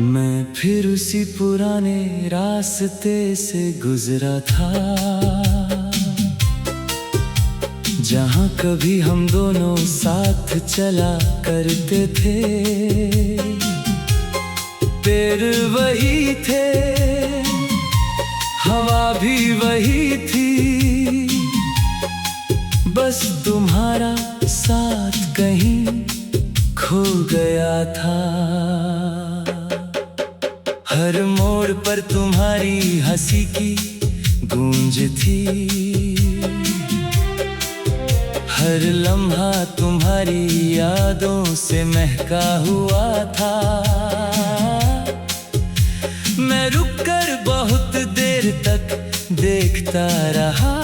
मैं फिर उसी पुराने रास्ते से गुजरा था, जहाँ कभी हम दोनों साथ चला करते थे। पेड़ वही थे, हवा भी वही थी, बस तुम्हारा साथ कहीं खो गया था। हर मोड़ पर तुम्हारी हंसी की गूंज थी, हर लम्हा तुम्हारी यादों से महका हुआ था। मैं रुककर बहुत देर तक देखता रहा,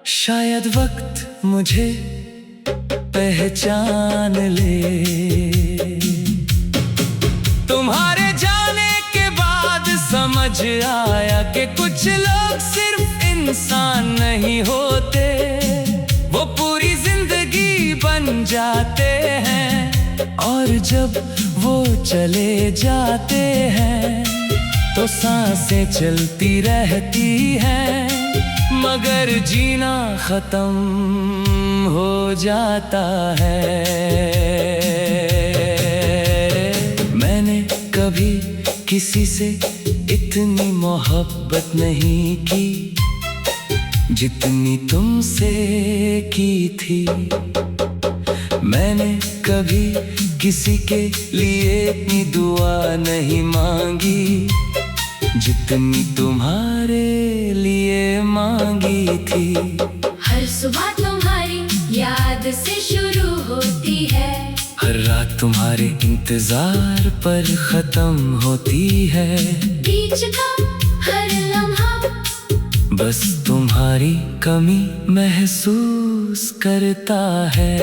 शायद वक्त मुझे पहचान ले। तुम्हारे जाने के बाद समझ आया कि कुछ लोग सिर्फ इंसान नहीं होते, वो पूरी जिंदगी बन जाते हैं। और जब वो चले जाते हैं तो सांसें चलती रहती हैं, मगर जीना खत्म हो जाता है। मैंने कभी किसी से इतनी मोहब्बत नहीं की जितनी तुमसे की थी। मैंने कभी किसी के लिए इतनी दुआ नहीं मांगी जितनी तुम्हारे लिए मांगी थी। हर सुबह तुम्हारी याद से शुरू होती है, हर रात तुम्हारे इंतजार पर खत्म होती है। बीच का हर लम्हा बस तुम्हारी कमी महसूस करता है।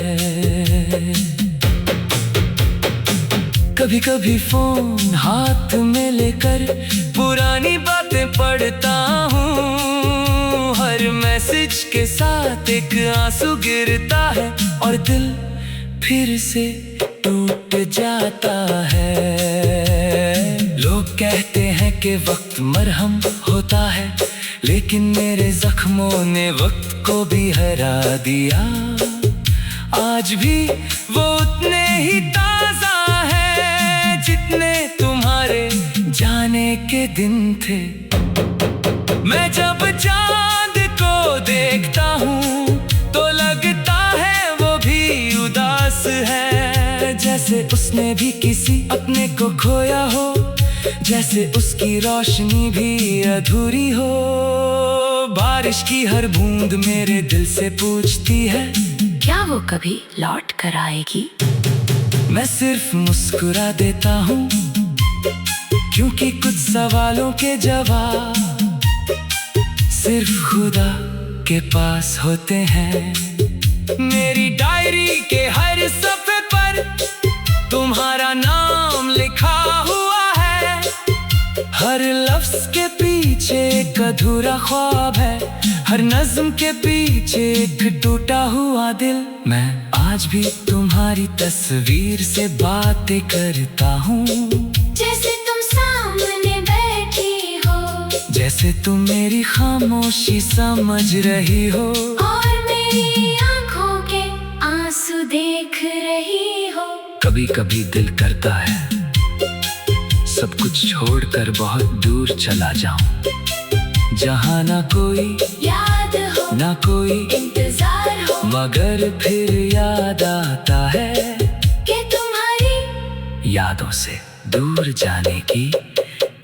कभी कभी फोन हाथ में लेकर पुरानी बातें पढ़ता हूँ, हर मैसेज के साथ एक आंसू गिरता है और दिल फिर से टूट जाता है। लोग कहते हैं कि वक्त मरहम होता है, लेकिन मेरे जख्मों ने वक्त को भी हरा दिया। आज भी वो उतने ही ताजा है जितने तुम्हारे जाने के दिन थे। मैं जब चांद को देखता हूँ तो लगता है वो भी उदास है, जैसे उसने भी किसी अपने को खोया हो, जैसे उसकी रोशनी भी अधूरी हो। बारिश की हर बूंद मेरे दिल से पूछती है, क्या वो कभी लौट कर आएगी? मैं सिर्फ मुस्कुरा देता हूँ, क्योंकि कुछ सवालों के जवाब सिर्फ खुदा के पास होते हैं। मेरी डायरी के हर सफ़े पर तुम्हारा नाम लिखा हुआ है, हर लफ्ज़ के पीछे एक अधूरा ख्वाब है, हर नज़्म के पीछे एक टूटा हुआ दिल। मैं आज भी तुम्हारी तस्वीर से बातें करता हूँ, जैसे तुम सामने बैठी हो, जैसे तुम मेरी खामोशी समझ रही हो, और मेरी आंखों के आंसू देख रही हो। कभी कभी दिल करता है सब कुछ छोड़कर बहुत दूर चला जाऊं, जहाँ ना कोई याद हो ना कोई इंतजार हो, मगर फिर याद आता है कि तुम्हारी यादों से दूर जाने की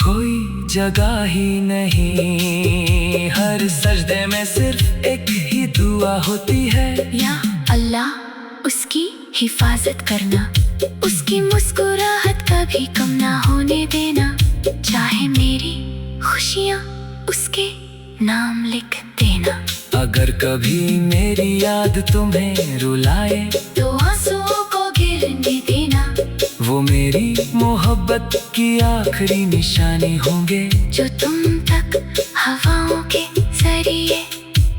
कोई जगह ही नहीं। हर सजदे में सिर्फ एक ही दुआ होती है, या अल्लाह उसकी हिफाजत करना, उसकी मुस्कुराहट कभी कम ना होने देना, चाहे मेरी खुशियाँ उसके नाम लिख देना। अगर कभी मेरी याद तुम्हें रुलाए तो आंसुओं को गिरने देना, वो मेरी मोहब्बत की आखिरी निशानी होंगे, जो तुम तक हवाओं के जरिए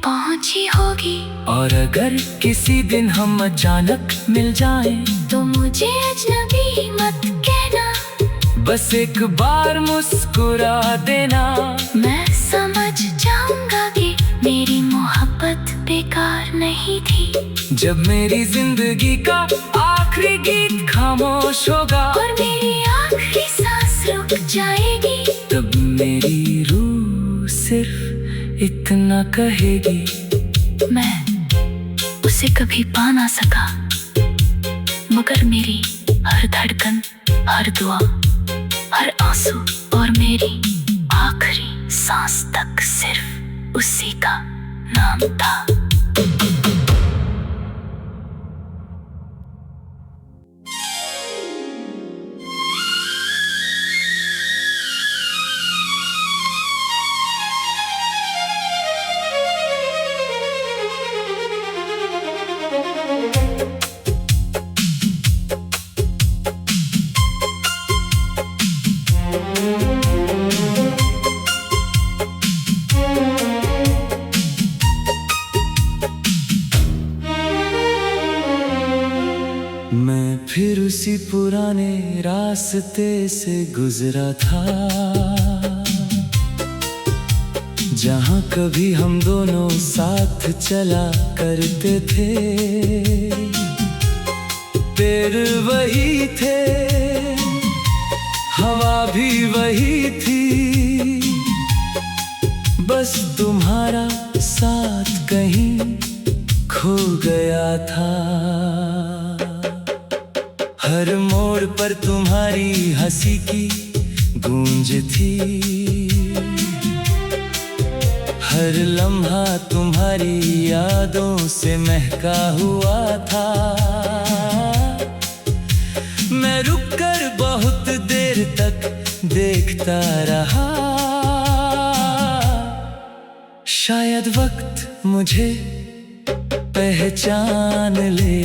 पहुंची होगी। और अगर किसी दिन हम अचानक मिल जाएं तो मुझे अजनबी मत बस एक बार मुस्कुरा देना। मैं समझ जाऊंगा कि मेरी मोहब्बत बेकार नहीं थी। जब मेरी जिंदगी का आखिरी गीत खामोश होगा और मेरी आखिरी सांस रुक जाएगी, तब मेरी रूह सिर्फ इतना कहेगी। मैं उसे कभी पा ना सका, मगर मेरी हर धड़कन, हर दुआ, हर आंसू और मेरी आखिरी सांस तक सिर्फ उसी का नाम था। मैं फिर उसी पुराने रास्ते से गुजरा था, जहाँ कभी हम दोनों साथ चला करते थे। पेड़ वही थे, हवा भी वही थी, बस तुम्हारा साथ कहीं खो गया था। हर मोड़ पर तुम्हारी हंसी की गूंज थी, हर लम्हा तुम्हारी यादों से महका हुआ था। मैं रुककर बहुत देर तक देखता रहा, शायद वक्त मुझे पहचान ले।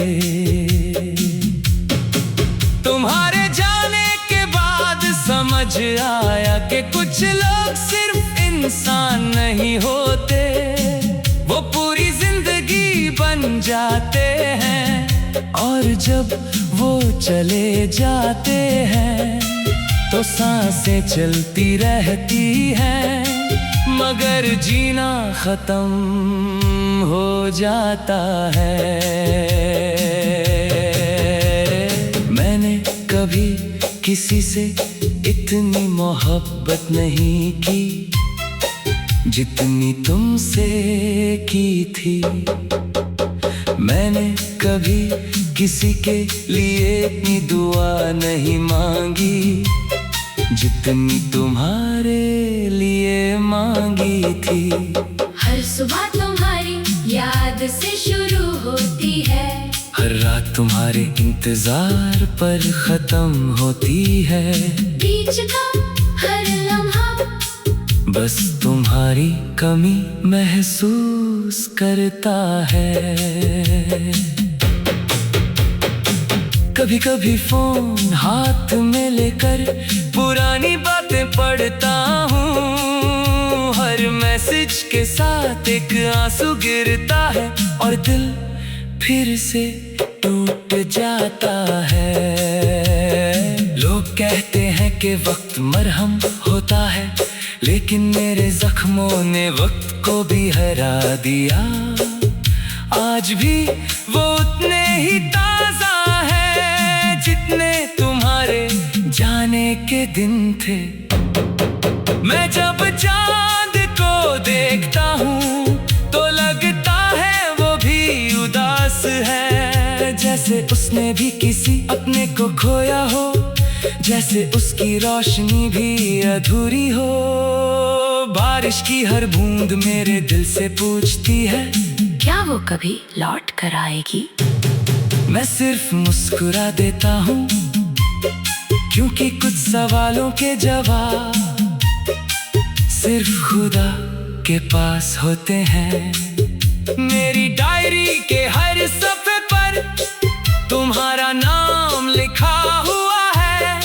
तुम्हारे जाने के बाद समझ आया कि कुछ लोग सिर्फ इंसान नहीं होते, वो पूरी जिंदगी बन जाते हैं। और जब वो चले जाते हैं तो सांसें चलती रहती हैं, मगर जीना खत्म हो जाता है। मैंने कभी किसी से इतनी मोहब्बत नहीं की जितनी तुमसे की थी। मैंने कभी किसी के लिए इतनी दुआ नहीं मांगी जितनी तुम्हारे लिए मांगी थी। हर सुबह तुम्हारी याद से शुरू होती है, हर रात तुम्हारे इंतजार पर खत्म होती है। बीच का हर लम्हा बस तुम्हारी कमी महसूस करता है। कभी कभी फोन हाथ में लेकर पुरानी बातें पढ़ता हूँ, हर मैसेज के साथ एक आंसू गिरता है और दिल फिर से टूट जाता है। लोग कहते हैं कि वक्त मरहम होता है, लेकिन मेरे जख्मों ने वक्त को भी हरा दिया। आज भी वो उतने ही ताजा है जितने तुम्हारे जाने के दिन थे। मैं जब चांद को देखता हूँ तो लगता है वो भी उदास है, जैसे उसने भी किसी अपने को खोया हो, जैसे उसकी रोशनी भी अधूरी हो। बारिश की हर बूंद मेरे दिल से पूछती है, क्या वो कभी लौट कर आएगी? मैं सिर्फ मुस्कुरा देता हूँ, क्योंकि कुछ सवालों के जवाब सिर्फ खुदा के पास होते हैं। मेरी डायरी के हर सफ़े पर तुम्हारा नाम लिखा हुआ है,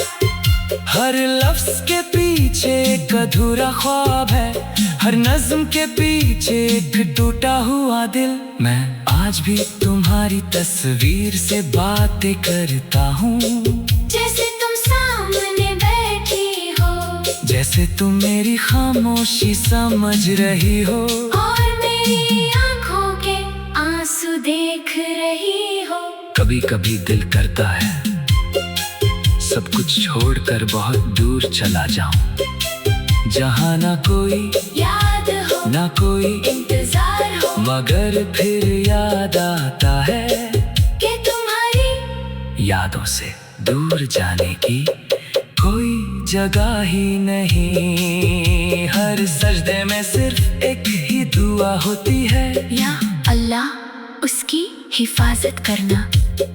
हर लफ्ज के पीछे एक अधूरा ख्वाब है, हर नज्म के पीछे एक टूटा हुआ दिल। मैं आज भी तुम्हारी तस्वीर से बातें करता हूँ, जैसे तुम सामने बैठी जैसे तुम मेरी खामोशी समझ रही हो और मेरी आंखों के आंसू देख रही हो। कभी कभी दिल करता है सब कुछ छोड़कर बहुत दूर चला जाऊं, जहां ना कोई याद हो ना कोई इंतजार हो, मगर फिर याद आता है कि तुम्हारी यादों से दूर जाने की कोई जगह ही नहीं। हर सजदे में सिर्फ एक ही दुआ होती है, या अल्लाह उसकी हिफाजत करना,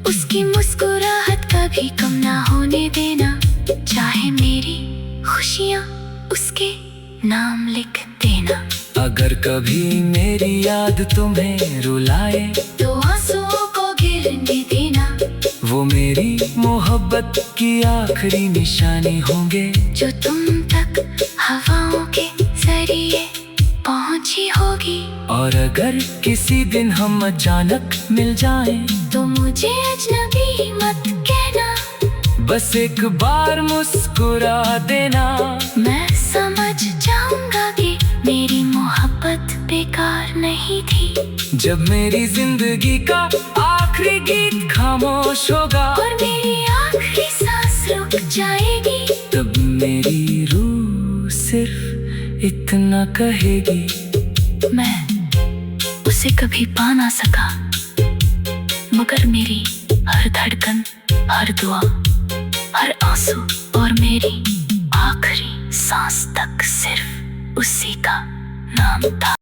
उसकी मुस्कुराहट कभी कम ना होने देना, चाहे मेरी खुशियाँ उसके नाम लिख देना। अगर कभी मेरी याद तुम्हें रुलाए तो आंसुओं को गिरने देना, वो मेरी मोहब्बत की आखिरी निशानी होंगे, जो तुम तक हवाओं के जरिए पहुंची होगी। और अगर किसी दिन हम अचानक मिल जाएं, तो मुझे अजनबी मत कहना, बस एक बार मुस्कुरा देना। मैं समझ जाऊंगा कि मेरी मोहब्बत बेकार नहीं थी। जब मेरी जिंदगी का आखिरी गीत खामोश होगा और मेरी आखिरी सांस रुक जाएगी, तब मेरी रूह सिर्फ इतना कहेगी, मैं उसे कभी पा ना सका, मगर मेरी हर धड़कन, हर दुआ, हर आंसू और मेरी आखिरी सांस तक सिर्फ उसी का नाम था।